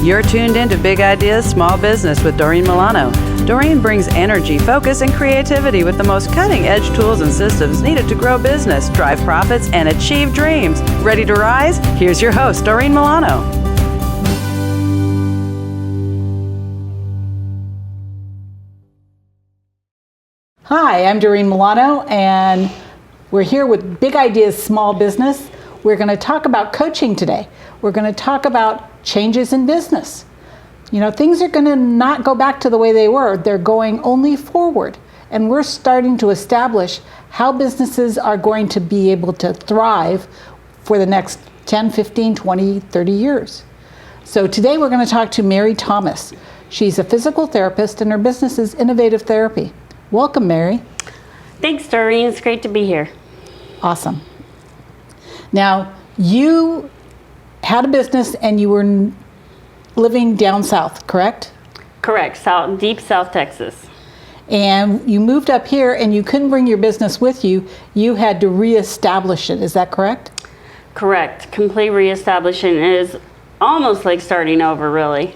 You're tuned into Big Ideas Small Business with Doreen Milano. Doreen brings energy, focus, and creativity with the most cutting-edge tools and systems needed to grow business, drive profits, and achieve dreams. Ready to rise? Here's your host, Doreen Milano. Hi, I'm Doreen Milano, and we're here with Big Ideas Small Business. We're going to talk about coaching today. We're going to talk about changes in business. You know, things are going to not go back to the way they were. They're going only forward. And we're starting to establish how businesses are going to be able to thrive for the next 10, 15, 20, 30 years. So today we're going to talk to Mary Thomas. She's a physical therapist and her business is Innovative Therapy. Welcome, Mary. Thanks, Doreen. It's great to be here. Awesome. Now, you had a business and you were living down south, correct? Correct. Deep South Texas. And you moved up here and you couldn't bring your business with you. You had to reestablish it. Is that correct? Correct. Complete reestablishing is almost like starting over, really.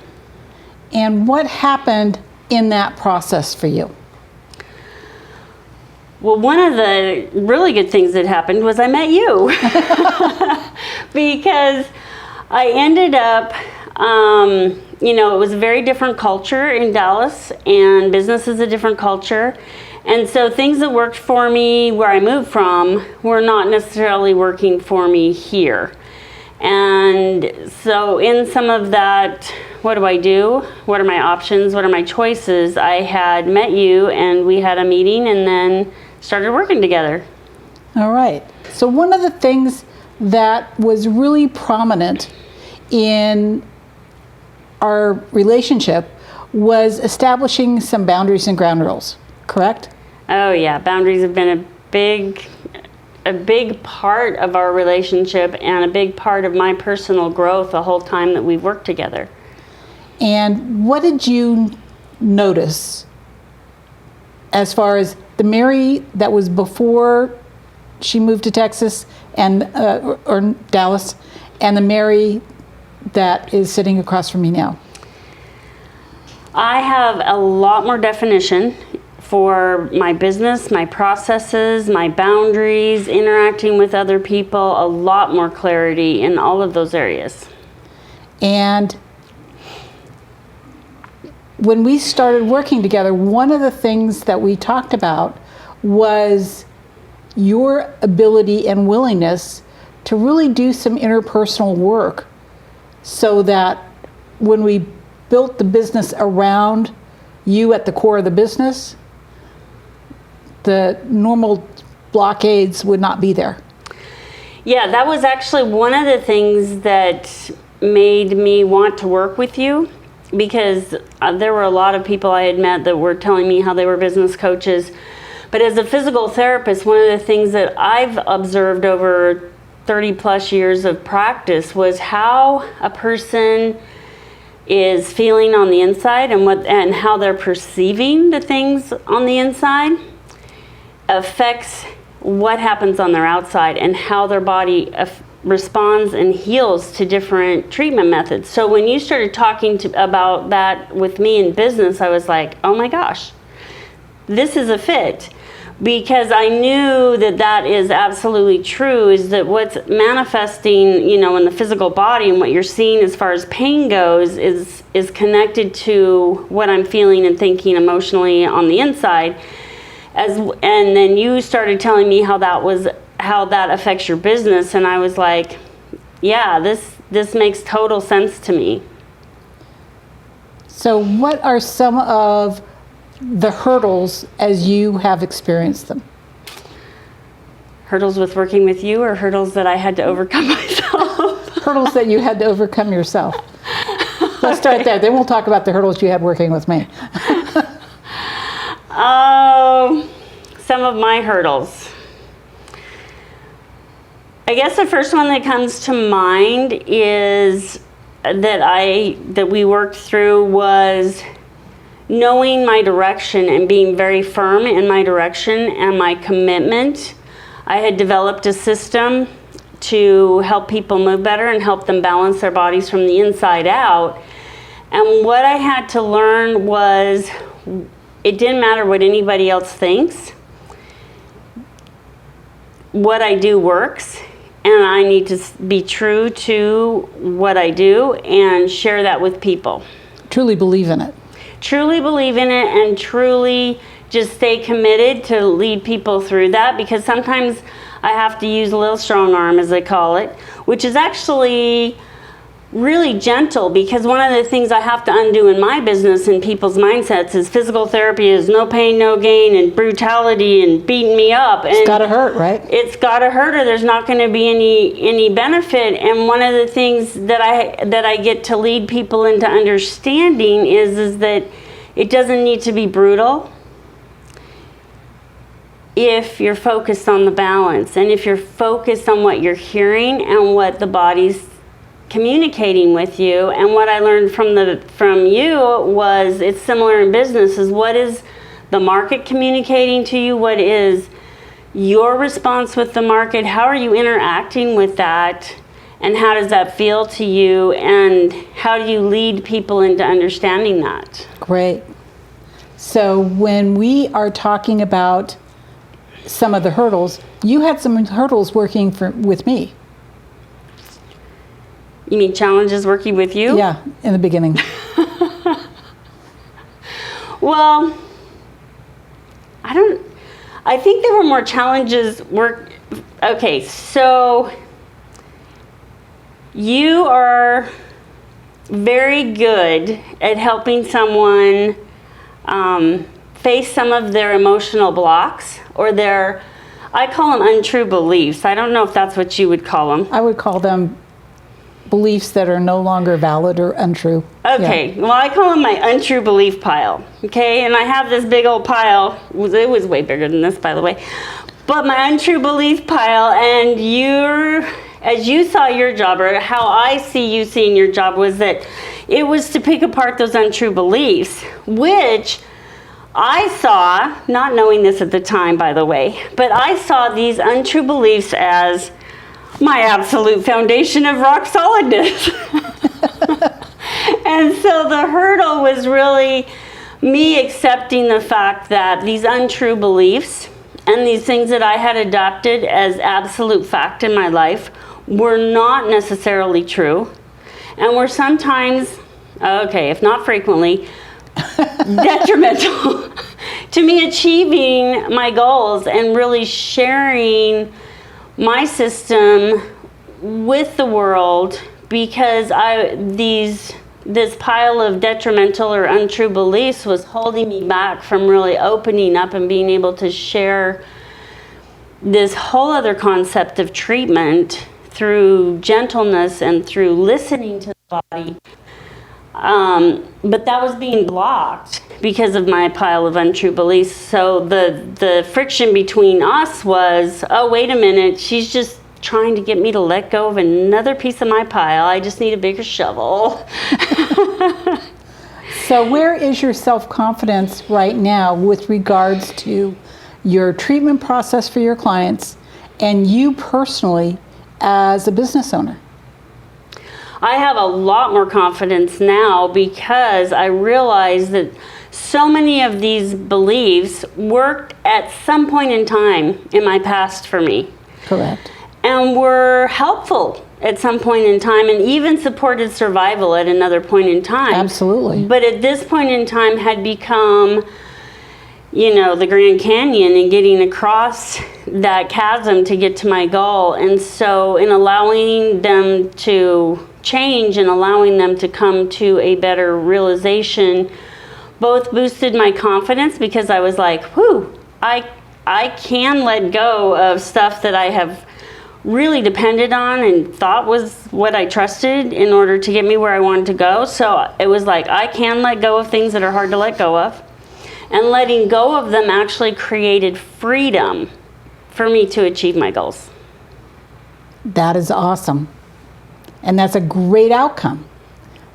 And what happened in that process for you? Well, one of the really good things that happened was I met you. Because I ended up, it was a very different culture in Dallas, and business is a different culture. And so things that worked for me where I moved from were not necessarily working for me here. And so in some of that, what do I do? What are my options? What are my choices? I had met you and we had a meeting and then started working together. All right. So one of the things that was really prominent in our relationship was establishing some boundaries and ground rules, correct? Oh yeah, boundaries have been a big part of our relationship and a big part of my personal growth the whole time that we've worked together. And what did you notice as far as the Mary that was before she moved to Texas and or Dallas, and the Mary that is sitting across from me now? I have a lot more definition for my business, my processes, my boundaries, interacting with other people, a lot more clarity in all of those areas. And when we started working together, one of the things that we talked about was your ability and willingness to really do some interpersonal work so that when we built the business around you at the core of the business, the normal blockades would not be there. Yeah, that was actually one of the things that made me want to work with you, because there were a lot of people I had met that were telling me how they were business coaches. But as a physical therapist, one of the things that I've observed over 30 plus years of practice was how a person is feeling on the inside and how they're perceiving the things on the inside affects what happens on their outside and how their body responds and heals to different treatment methods. So when you started talking about that with me in business, I was like, oh my gosh, this is a fit. Because I knew that is absolutely true, is that what's manifesting, in the physical body and what you're seeing as far as pain goes is connected to what I'm feeling and thinking emotionally on the inside. And then you started telling me how that affects your business, and I was like, yeah, this makes total sense to me. So what are some of the hurdles as you have experienced them? Hurdles with working with you, or hurdles that I had to overcome myself? Hurdles that you had to overcome yourself. Let's start there. Then we'll talk about the hurdles you had working with me. Some of my hurdles. I guess the first one that comes to mind is that we worked through was knowing my direction and being very firm in my direction and my commitment. I had developed a system to help people move better and help them balance their bodies from the inside out. And what I had to learn was it didn't matter what anybody else thinks. What I do works, and I need to be true to what I do and share that with people. Truly believe in it. Truly believe in it, and truly just stay committed to lead people through that, because sometimes I have to use a little strong arm, as I call it, which is actually really gentle, because one of the things I have to undo in my business and people's mindsets is physical therapy is no pain, no gain, and brutality and beating me up. And It's got to hurt, right? it's got to hurt, or there's not going to be any benefit. And one of the things that I get to lead people into understanding is that it doesn't need to be brutal if you're focused on the balance, and if you're focused on what you're hearing and what the body's communicating with you. And what I learned from you was it's similar in business, is what is the market communicating to you? What is your response with the market? How are you interacting with that? And how does that feel to you? And how do you lead people into understanding that? Great. So when we are talking about some of the hurdles, you had some hurdles working with me. You mean challenges working with you? Yeah, in the beginning. Well, I think there were more challenges okay, so you are very good at helping someone face some of their emotional blocks, or I call them untrue beliefs. I don't know if that's what you would call them. I would call them beliefs that are no longer valid or untrue. Okay, Yeah. well, I call them my untrue belief pile, okay? And I have this big old pile. It was way bigger than this, by the way. But my untrue belief pile, and as you saw your job, or how I see you seeing your job, was that it was to pick apart those untrue beliefs, which I saw, not knowing this at the time, by the way, but I saw these untrue beliefs as my absolute foundation of rock solidness. And so the hurdle was really me accepting the fact that these untrue beliefs and these things that I had adopted as absolute fact in my life were not necessarily true, and were sometimes, okay, if not frequently, detrimental to me achieving my goals and really sharing my system with the world, because this pile of detrimental or untrue beliefs was holding me back from really opening up and being able to share this whole other concept of treatment through gentleness and through listening to the body. But that was being blocked because of my pile of untrue beliefs. So the friction between us was, oh, wait a minute, she's just trying to get me to let go of another piece of my pile. I just need a bigger shovel. So where is your self-confidence right now with regards to your treatment process for your clients and you personally as a business owner? I have a lot more confidence now, because I realize that so many of these beliefs worked at some point in time in my past for me. Correct. And were helpful at some point in time, and even supported survival at another point in time. Absolutely. But at this point in time had become, the Grand Canyon, and getting across that chasm to get to my goal. And so in allowing them to change and allowing them to come to a better realization, both boosted my confidence, because I was like, whew, I can let go of stuff that I have really depended on and thought was what I trusted in order to get me where I wanted to go. So it was like, I can let go of things that are hard to let go of. And letting go of them actually created freedom for me to achieve my goals. That is awesome. And that's a great outcome.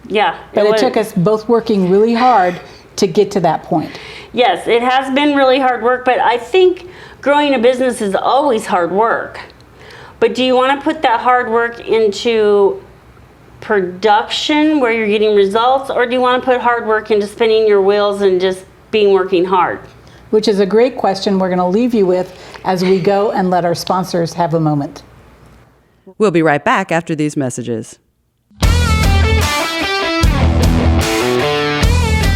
Yeah. But it took us both working really hard to get to that point. Yes, it has been really hard work, but I think growing a business is always hard work. But do you want to put that hard work into production where you're getting results, or do you want to put hard work into spinning your wheels and just working hard? Which is a great question we're going to leave you with as we go and let our sponsors have a moment. We'll be right back after these messages.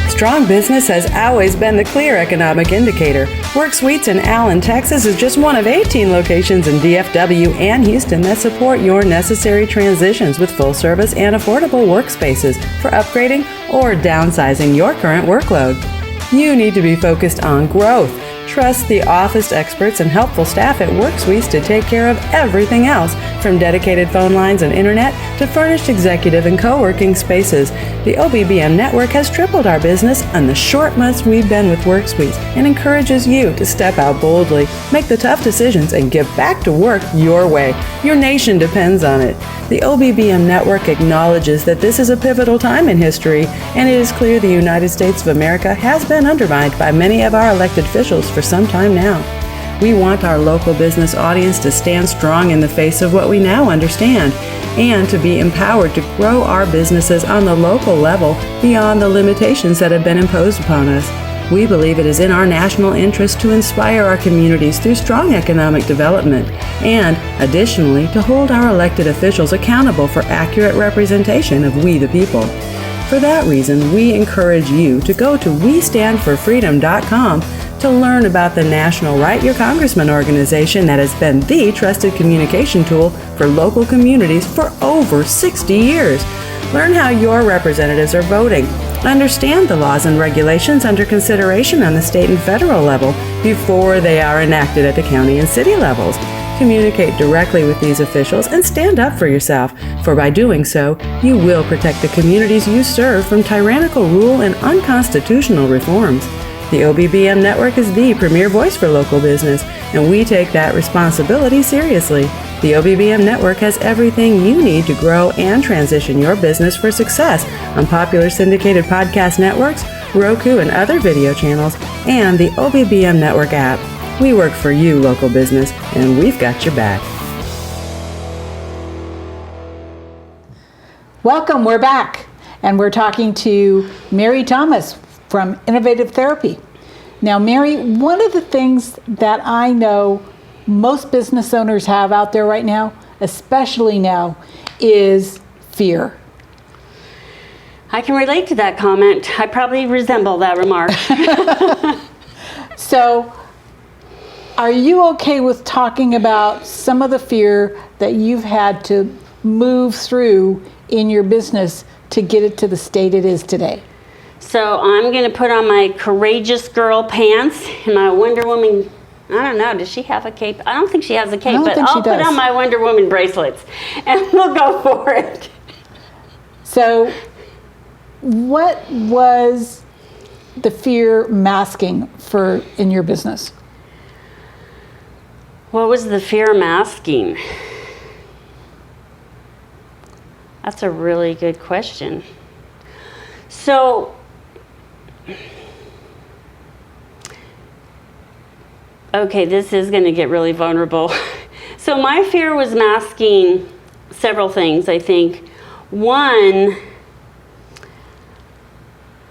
Strong business has always been the clear economic indicator. Work Suites in Allen, Texas is just one of 18 locations in DFW and Houston that support your necessary transitions with full service and affordable workspaces for upgrading or downsizing your current workload. You need to be focused on growth. Trust the office experts and helpful staff at Work Suites to take care of everything else, from dedicated phone lines and internet to furnished executive and co-working spaces. The OBBM network has tripled our business in the short months we've been with Work Suites and encourages you to step out boldly, make the tough decisions, and give back to work your way. Your nation depends on it. The OBBM network acknowledges that this is a pivotal time in history, and it is clear the United States of America has been undermined by many of our elected officials for some time now. We want our local business audience to stand strong in the face of what we now understand, and to be empowered to grow our businesses on the local level beyond the limitations that have been imposed upon us. We believe it is in our national interest to inspire our communities through strong economic development, and additionally to hold our elected officials accountable for accurate representation of we the people. For that reason, we encourage you to go to WeStandForFreedom.com to learn about the National Write Your Congressman organization that has been the trusted communication tool for local communities for over 60 years. Learn how your representatives are voting. Understand the laws and regulations under consideration on the state and federal level before they are enacted at the county and city levels. Communicate directly with these officials and stand up for yourself, for by doing so, you will protect the communities you serve from tyrannical rule and unconstitutional reforms. The OBBM network is the premier voice for local business, and we take that responsibility seriously. The OBBM network has everything you need to grow and transition your business for success on popular syndicated podcast networks, Roku and other video channels, and the OBBM network app. We work for you, local business, and we've got your back. Welcome, we're back, and we're talking to Mary Thomas from Innovative Therapy. Now, Mary, one of the things that I know most business owners have out there right now, especially now, is fear. I can relate to that comment. I probably resemble that remark. So, are you okay with talking about some of the fear that you've had to move through in your business to get it to the state it is today? So I'm going to put on my courageous girl pants and my Wonder Woman, I don't know, does she have a cape? I don't think she has a cape, but I'll put on my Wonder Woman bracelets and we'll go for it. So what was the fear masking for in your business? What was the fear masking? That's a really good question. So, okay, this is going to get really vulnerable. So my fear was masking several things, I think. One,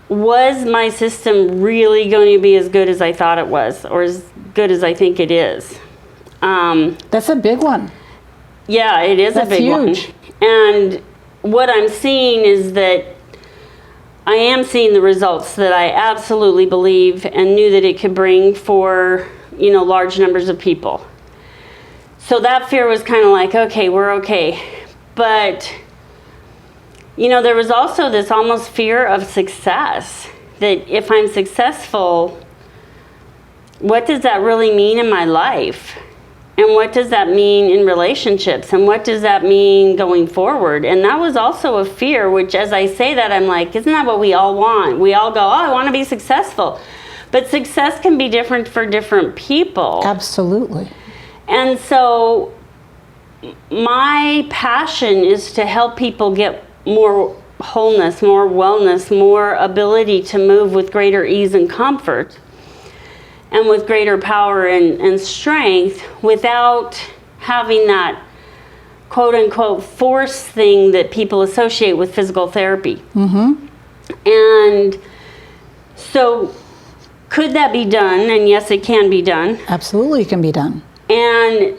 was my system really going to be as good as I thought it was, or as good as I think it is? That's a big one. Yeah, it is a big huge one. And what I'm seeing is that I am seeing the results that I absolutely believe and knew that it could bring for, large numbers of people. So that fear was kind of like, okay, we're okay. But, there was also this almost fear of success, that if I'm successful, what does that really mean in my life? And what does that mean in relationships? And what does that mean going forward? And that was also a fear, which as I say that, I'm like, isn't that what we all want? We all go, oh, I want to be successful. But success can be different for different people. Absolutely. And so my passion is to help people get more wholeness, more wellness, more ability to move with greater ease and comfort, and with greater power and strength, without having that quote unquote force thing that people associate with physical therapy. And so could that be done? And yes, it can be done. Absolutely, it can be done. And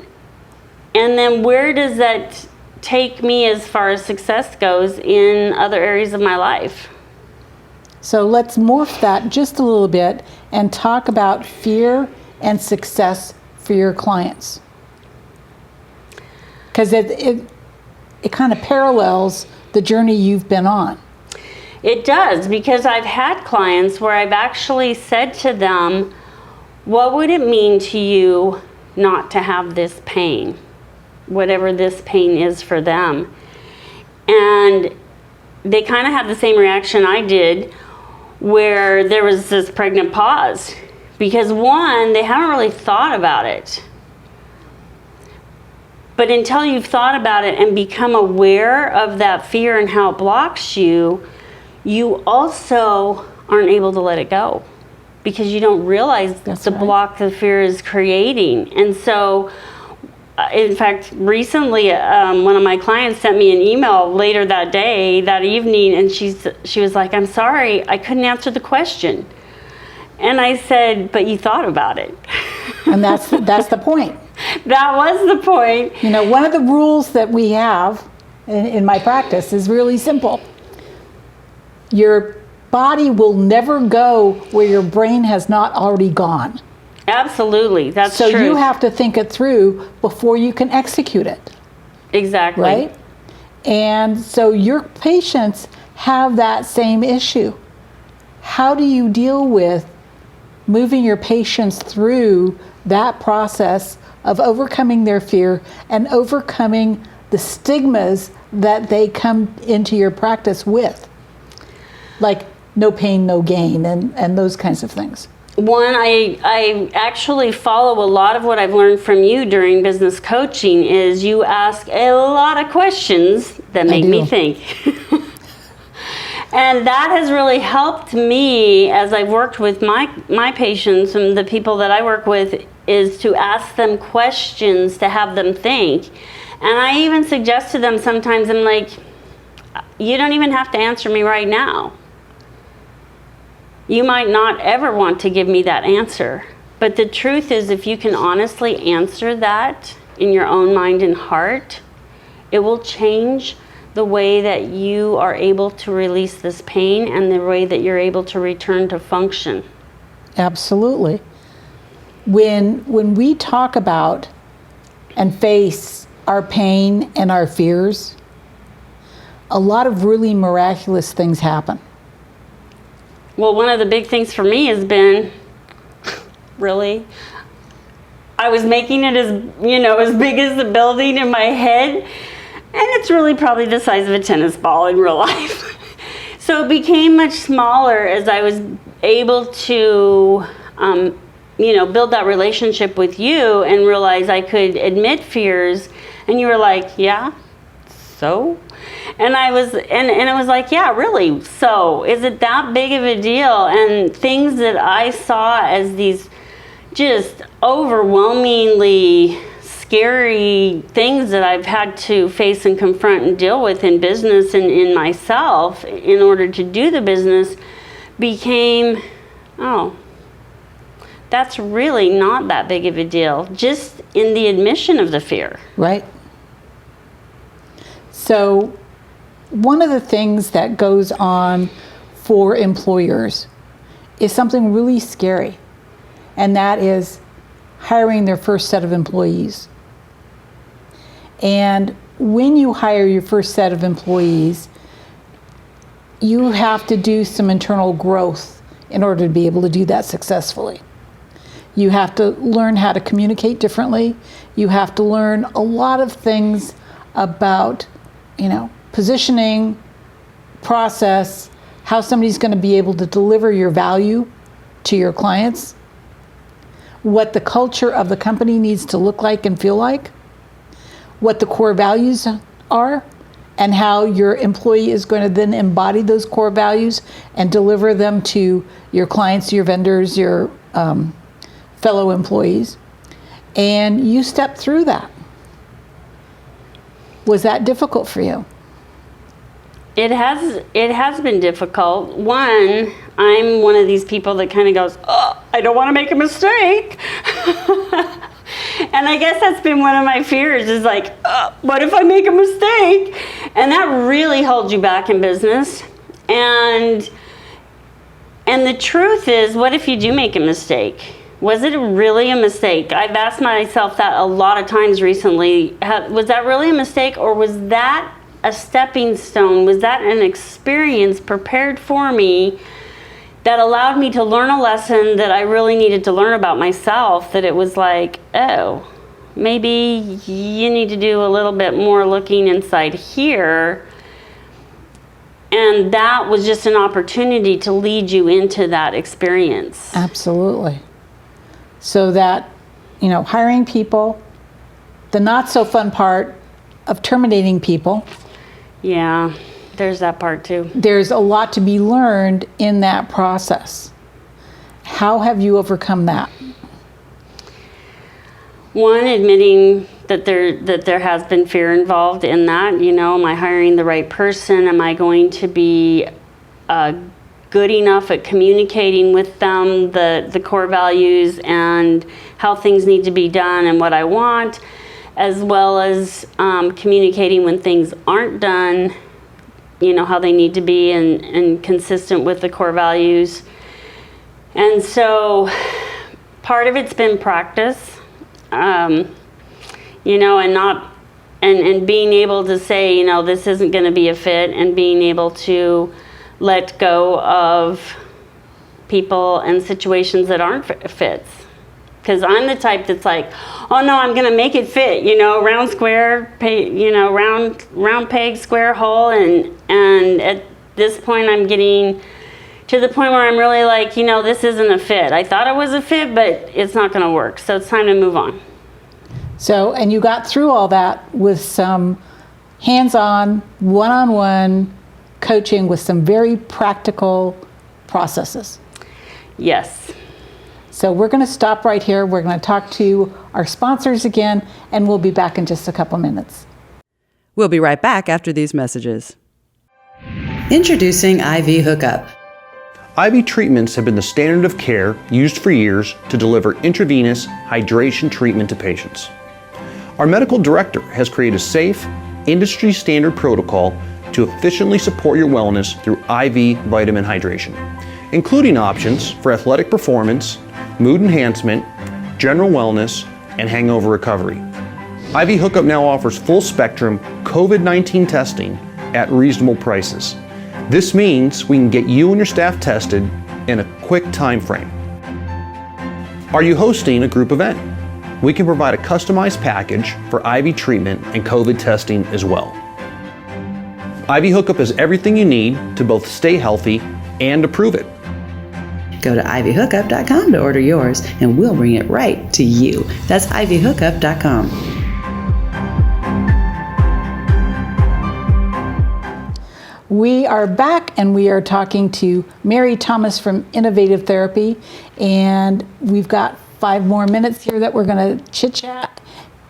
then where does that take me as far as success goes in other areas of my life? So let's morph that just a little bit and talk about fear and success for your clients. Because it kind of parallels the journey you've been on. It does, because I've had clients where I've actually said to them, what would it mean to you not to have this pain? Whatever this pain is for them. And they kind of had the same reaction I did, where there was this pregnant pause. Because one, they haven't really thought about it. But until you've thought about it and become aware of that fear and how it blocks you, you also aren't able to let it go. Because you don't realize the block the fear is creating. And so, in fact, recently, one of my clients sent me an email later that day, that evening, and she was like, I'm sorry, I couldn't answer the question. And I said, but you thought about it. And that's the point. That was the point. You know, one of the rules that we have in my practice is really simple. Your body will never go where your brain has not already gone. Absolutely, that's so true. So you have to think it through before you can execute it. Exactly. Right? And so your patients have that same issue. How do you deal with moving your patients through that process of overcoming their fear and overcoming the stigmas that they come into your practice with? Like no pain, no gain, and those kinds of things. One, I actually follow a lot of what I've learned from you during business coaching is you ask a lot of questions that make me think. And that has really helped me as I've worked with my patients and the people that I work with, is to ask them questions to have them think. And I even suggest to them sometimes, I'm like, you don't even have to answer me right now. You might not ever want to give me that answer. But the truth is, if you can honestly answer that in your own mind and heart, it will change the way that you are able to release this pain and the way that you're able to return to function. Absolutely. When we talk about and face our pain and our fears, a lot of really miraculous things happen. Well, one of the big things for me has been, really, I was making it as big as the building in my head, and it's really probably the size of a tennis ball in real life. So it became much smaller as I was able to, build that relationship with you and realize I could admit fears, and you were like, yeah, so? And I was, and it was like, yeah, really, so is it that big of a deal? And things that I saw as these just overwhelmingly scary things that I've had to face and confront and deal with in business and in myself in order to do the business became, oh, that's really not that big of a deal, just in the admission of the fear. Right. So one of the things that goes on for employers is something really scary, and that is hiring their first set of employees. And when you hire your first set of employees, you have to do some internal growth in order to be able to do that successfully. You have to learn how to communicate differently. You have to learn a lot of things about, positioning, process, how somebody's going to be able to deliver your value to your clients, what the culture of the company needs to look like and feel like, what the core values are, and how your employee is going to then embody those core values and deliver them to your clients, your vendors, your fellow employees. And you step through that. Was that difficult for you? It has been difficult. One, I'm one of these people that kind of goes, oh, I don't want to make a mistake. And I guess that's been one of my fears is like, oh, what if I make a mistake? And that really holds you back in business. And the truth is, what if you do make a mistake? Was it really a mistake? I've asked myself that a lot of times recently. Was that really a mistake, or was that a stepping stone? Was that an experience prepared for me that allowed me to learn a lesson that I really needed to learn about myself? That it was like, oh, maybe you need to do a little bit more looking inside here. And that was just an opportunity to lead you into that experience. Absolutely. So that, hiring people, the not so fun part of terminating people. Yeah, there's that part too. There's a lot to be learned in that process. How have you overcome that? One, admitting that there has been fear involved in that. Am I hiring the right person? Am I going to be good enough at communicating with them the core values and how things need to be done and what I want, as well as communicating when things aren't done, how they need to be and consistent with the core values. And so part of it's been practice, and being able to say, this isn't going to be a fit, and being able to let go of people and situations that aren't fits. Because I'm the type that's like, oh no, I'm gonna make it fit, round square, round peg, square hole, and at this point I'm getting to the point where I'm really like, this isn't a fit. I thought it was a fit, but it's not gonna work, so it's time to move on. So, and you got through all that with some hands-on, one-on-one coaching with some very practical processes. Yes. So we're going to stop right here. We're going to talk to our sponsors again, and we'll be back in just a couple minutes. We'll be right back after these messages. Introducing IV Hookup. IV treatments have been the standard of care used for years to deliver intravenous hydration treatment to patients. Our medical director has created a safe, industry-standard protocol to efficiently support your wellness through IV vitamin hydration, including options for athletic performance, mood enhancement, general wellness, and hangover recovery. IV Hookup now offers full-spectrum COVID-19 testing at reasonable prices. This means we can get you and your staff tested in a quick time frame. Are you hosting a group event? We can provide a customized package for IV treatment and COVID testing as well. IV Hookup is everything you need to both stay healthy and to prove it. Go to ivyhookup.com to order yours, and we'll bring it right to you. That's ivyhookup.com. We are back, and we are talking to Mary Thomas from Innovative Therapy, and we've got 5 more minutes here that we're going to chit-chat.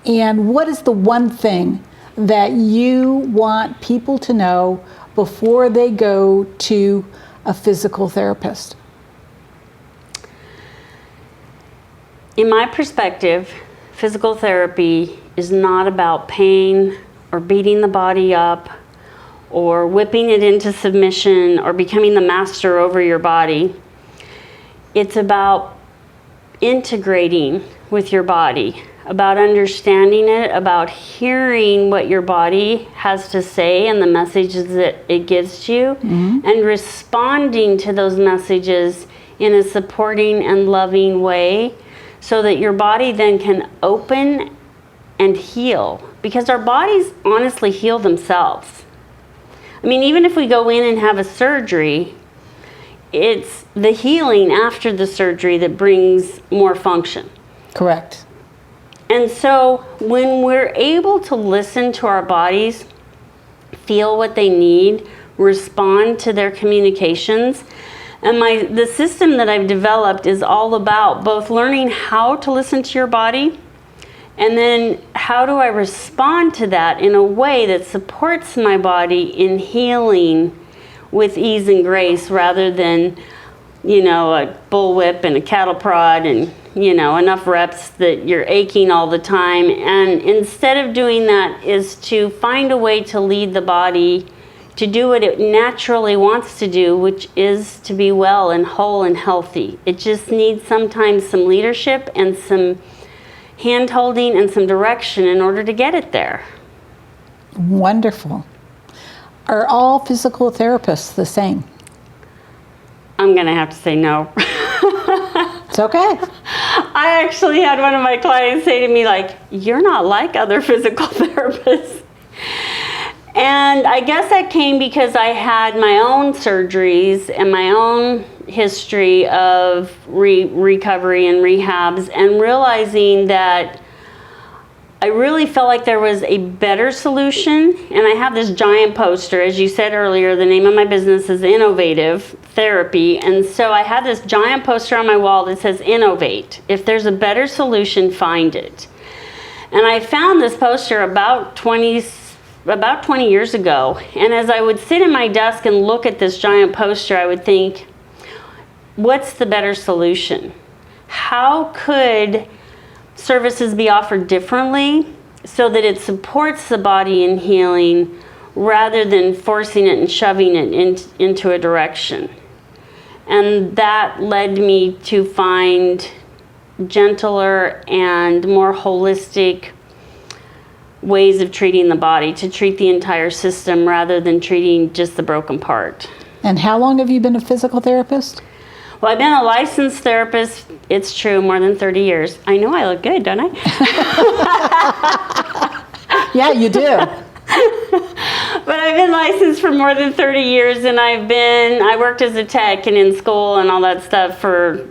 And what is the one thing that you want people to know before they go to a physical therapist? In my perspective, physical therapy is not about pain or beating the body up or whipping it into submission or becoming the master over your body. It's about integrating with your body, about understanding it, about hearing what your body has to say and the messages that it gives you, and responding to those messages in a supporting and loving way so that your body then can open and heal. Because our bodies honestly heal themselves. I mean, even if we go in and have a surgery, it's the healing after the surgery that brings more function. Correct. And so when we're able to listen to our bodies, feel what they need, respond to their communications, and the system that I've developed is all about both learning how to listen to your body And then how do I respond to that in a way that supports my body in healing with ease and grace, rather than, a bullwhip and a cattle prod and, enough reps that you're aching all the time. And instead of doing that is to find a way to lead the body to do what it naturally wants to do, which is to be well and whole and healthy. It just needs sometimes some leadership and some hand-holding and some direction in order to get it there. Wonderful. Are all physical therapists the same? I'm going to have to say no. It's okay. I actually had one of my clients say to me, like, "You're not like other physical therapists." And I guess that came because I had my own surgeries and my own history of recovery and rehabs, and realizing that I really felt like there was a better solution. And I have this giant poster, as you said earlier, the name of my business is Innovative Therapy. And so I had this giant poster on my wall that says, "Innovate. If there's a better solution, find it." And I found this poster about 20 years ago. And as I would sit in my desk and look at this giant poster, I would think, what's the better solution? How could services be offered differently so that it supports the body in healing rather than forcing it and shoving it into a direction? And that led me to find gentler and more holistic ways of treating the body, to treat the entire system rather than treating just the broken part. And how long have you been a physical therapist? Well, I've been a licensed therapist, it's true, more than 30 years. I know I look good, don't I? Yeah, you do. But I've been licensed for more than 30 years, and I worked as a tech and in school and all that stuff for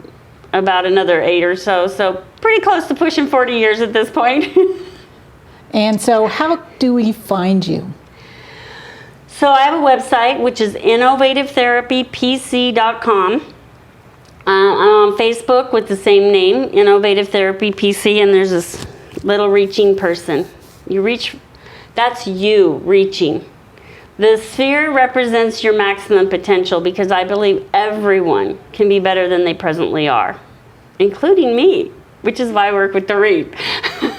about another 8 or so. So pretty close to pushing 40 years at this point. And so how do we find you? So I have a website, which is innovativetherapypc.com. I'm on Facebook with the same name, Innovative Therapy PC, and there's this little reaching person. That's you reaching. The sphere represents your maximum potential, because I believe everyone can be better than they presently are, including me, which is why I work with Doreen.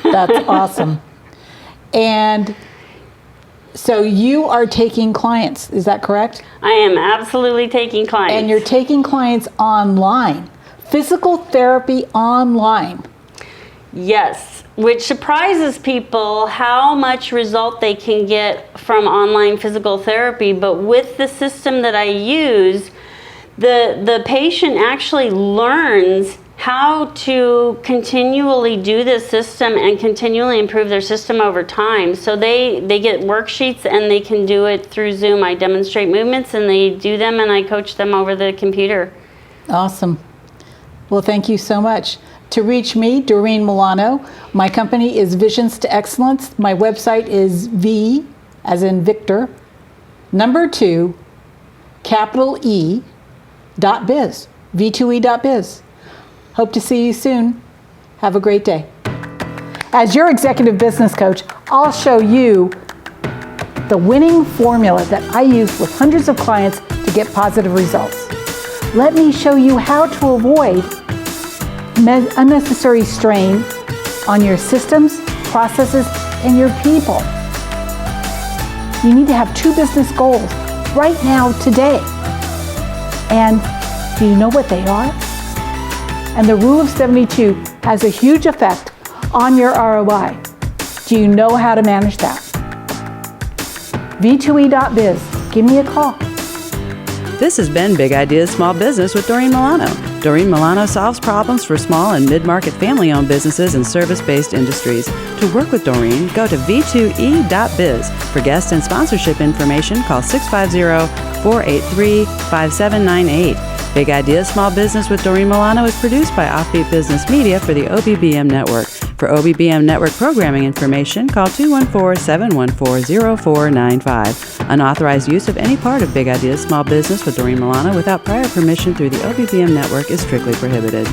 That's awesome. And so you are taking clients, is that correct? I am absolutely taking clients. And you're taking clients online. Physical therapy online. Yes, which surprises people how much result they can get from online physical therapy. But with the system that I use, the patient actually learns how to continually do this system and continually improve their system over time. So they get worksheets and they can do it through Zoom. I demonstrate movements and they do them, and I coach them over the computer. Awesome. Well, thank you so much. To reach me, Doreen Milano. My company is Visions to Excellence. My website is V, as in Victor, number 2, capital E, .biz, v2e.biz. Hope to see you soon. Have a great day. As your executive business coach, I'll show you the winning formula that I use with hundreds of clients to get positive results. Let me show you how to avoid unnecessary strain on your systems, processes, and your people. You need to have 2 business goals right now, today. And do you know what they are? And the rule of 72 has a huge effect on your ROI. Do you know how to manage that? v2e.biz. Give me a call. This has been Big Ideas Small Business with Doreen Milano. Doreen Milano solves problems for small and mid-market family-owned businesses and service-based industries. To work with Doreen, go to v2e.biz. For guest and sponsorship information, call 650-483-5798. Big Ideas Small Business with Doreen Milano is produced by Offbeat Business Media for the OBBM Network. For OBBM Network programming information, call 214-714-0495. Unauthorized use of any part of Big Ideas Small Business with Doreen Milano without prior permission through the OBBM Network is strictly prohibited.